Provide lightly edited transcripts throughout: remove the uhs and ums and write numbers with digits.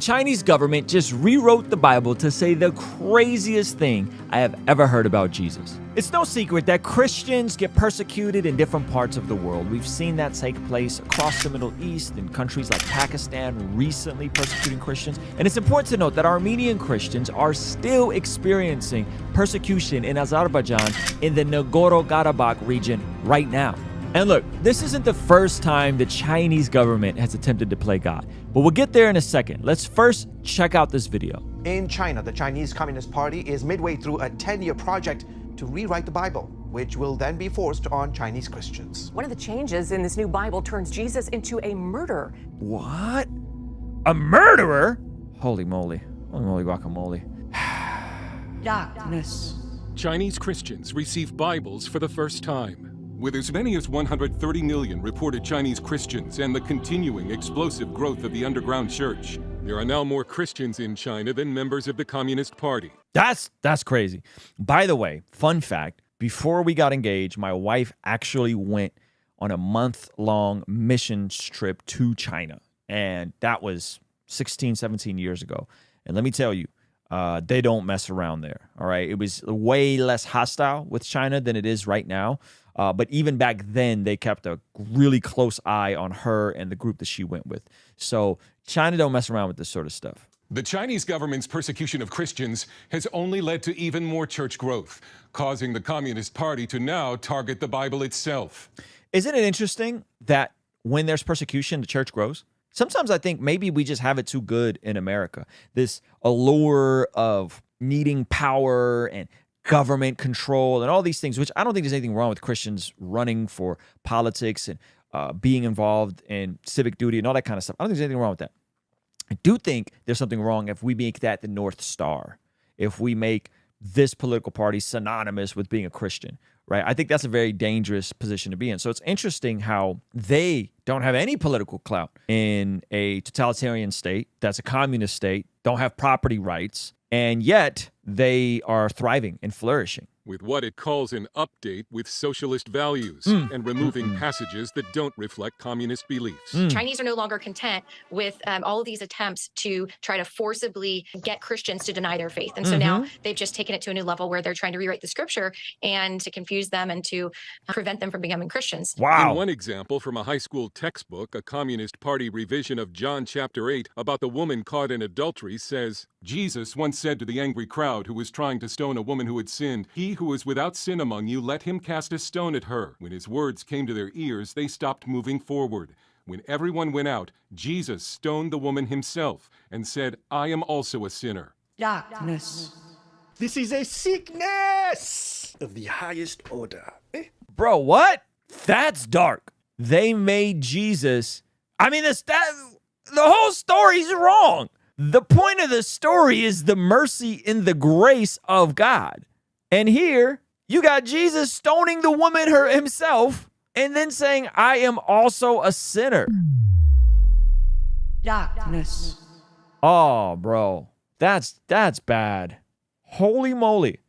Chinese government just rewrote the Bible to say the craziest thing I have ever heard about Jesus. It's no secret that Christians get persecuted in different parts of the world. We've seen that take place across the Middle East, in countries like Pakistan recently persecuting Christians. And it's important to note that Armenian Christians are still experiencing persecution in Azerbaijan in the Nagorno-Karabakh region right now. And look, this isn't the first time the Chinese government has attempted to play God, but we'll get there in a second. Let's first check out this video. In China, the Chinese Communist Party is midway through a 10-year project to rewrite the Bible, which will then be forced on Chinese Christians. One of the changes in this new Bible turns Jesus into a murderer. What? A murderer? Holy moly. Holy moly guacamole. Darkness. Chinese Christians receive Bibles for the first time. With as many as 130 million reported Chinese Christians and the continuing explosive growth of the underground church, there are now more Christians in China than members of the Communist Party. That's crazy. By the way, fun fact, before we got engaged, my wife actually went on a month-long mission trip to China. And that was 16, 17 years ago. And let me tell you, they don't mess around there, all right? It was way less hostile with China than it is right now. But even back then, they kept a really close eye on her and the group that she went with. So China don't mess around with this sort of stuff. The Chinese government's persecution of Christians has only led to even more church growth, causing the Communist Party to now target the Bible itself. Isn't it interesting that when there's persecution, the church grows? Sometimes I think maybe we just have it too good in America. This allure of needing power and government control and all these things, which I don't think there's anything wrong with Christians running for politics and being involved in civic duty and all that kind of stuff. I don't think there's anything wrong with that. I do think there's something wrong if we make that the North Star, if we make this political party synonymous with being a Christian, right? I think that's a very dangerous position to be in. So it's interesting how they don't have any political clout in a totalitarian state that's a communist state, don't have property rights, and yet they are thriving and flourishing. With what it calls an update with socialist values and removing passages that don't reflect communist beliefs. Chinese are no longer content with all of these attempts to try to forcibly get Christians to deny their faith. And so now they've just taken it to a new level where they're trying to rewrite the scripture and to confuse them and to prevent them from becoming Christians. Wow. In one example from a high school textbook, a Communist Party revision of John chapter 8 about the woman caught in adultery says, Jesus once said to the angry crowd who was trying to stone a woman who had sinned, "He who is without sin among you, let him cast a stone at her." When his words came to their ears, they stopped moving forward. When everyone went out, Jesus stoned the woman himself and said, "I am also a sinner." Darkness. This is a sickness of the highest order. Bro, what? That's dark. They made Jesus. I mean, the whole story's wrong. The point of the story is the mercy and the grace of God. And here, you got Jesus stoning the woman himself and then saying, I am also a sinner. Darkness. Oh, bro. That's bad. Holy moly.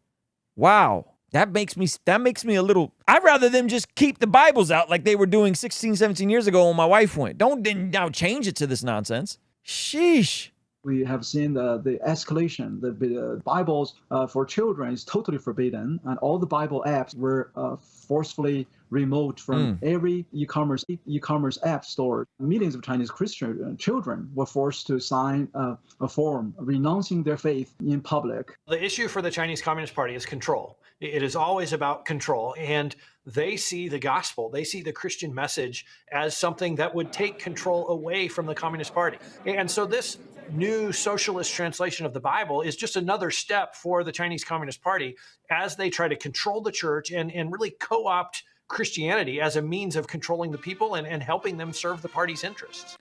Wow. That makes me a little, I'd rather them just keep the Bibles out like they were doing 16, 17 years ago when my wife went. Don't now change it to this nonsense. Sheesh. We have seen the escalation. The Bibles for children is totally forbidden, and all the Bible apps were forcefully removed from every e-commerce app store. Millions of Chinese Christian children were forced to sign a form renouncing their faith in public. The issue for the Chinese Communist Party is control. It is always about control, and they see the gospel, they see the Christian message as something that would take control away from the Communist Party. And so this new socialist translation of the Bible is just another step for the Chinese Communist Party as they try to control the church and really co-opt Christianity as a means of controlling the people and helping them serve the party's interests.